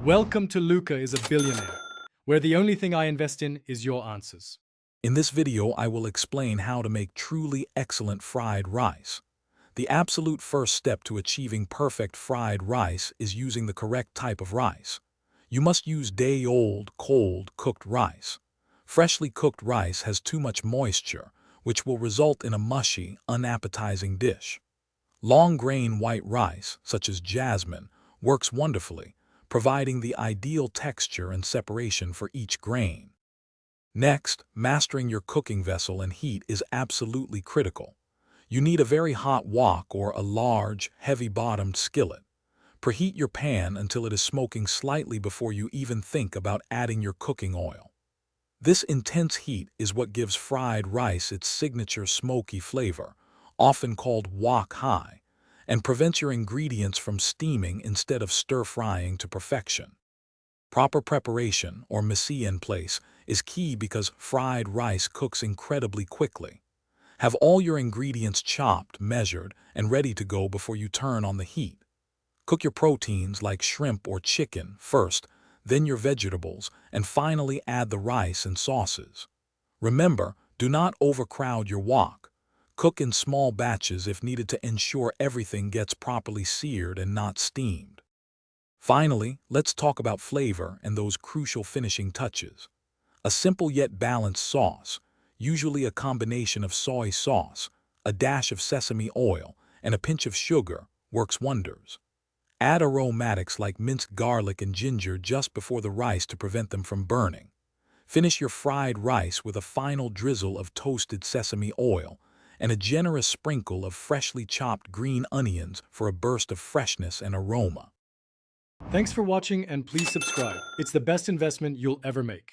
Welcome to Luca is a Billionaire, where the only thing I invest in is your answers. In this video, I will explain how to make truly excellent fried rice. The absolute first step to achieving perfect fried rice is using the correct type of rice. You must use day-old, cold, cooked rice. Freshly cooked rice has too much moisture, which will result in a mushy, unappetizing dish. Long-grain white rice, such as jasmine, works wonderfully, providing the ideal texture and separation for each grain. Next, mastering your cooking vessel and heat is absolutely critical. You need a very hot wok or a large, heavy-bottomed skillet. Preheat your pan until it is smoking slightly before you even think about adding your cooking oil. This intense heat is what gives fried rice its signature smoky flavor, often called wok-high, and prevents your ingredients from steaming instead of stir-frying to perfection. Proper preparation, or mise en place, is key because fried rice cooks incredibly quickly. Have all your ingredients chopped, measured, and ready to go before you turn on the heat. Cook your proteins like shrimp or chicken first, then your vegetables, and finally add the rice and sauces. Remember, do not overcrowd your wok. Cook in small batches if needed to ensure everything gets properly seared and not steamed. Finally, let's talk about flavor and those crucial finishing touches. A simple yet balanced sauce, usually a combination of soy sauce, a dash of sesame oil, and a pinch of sugar, works wonders. Add aromatics like minced garlic and ginger just before the rice to prevent them from burning. Finish your fried rice with a final drizzle of toasted sesame oil and a generous sprinkle of freshly chopped green onions for a burst of freshness and aroma. Thanks for watching and please subscribe. It's the best investment you'll ever make.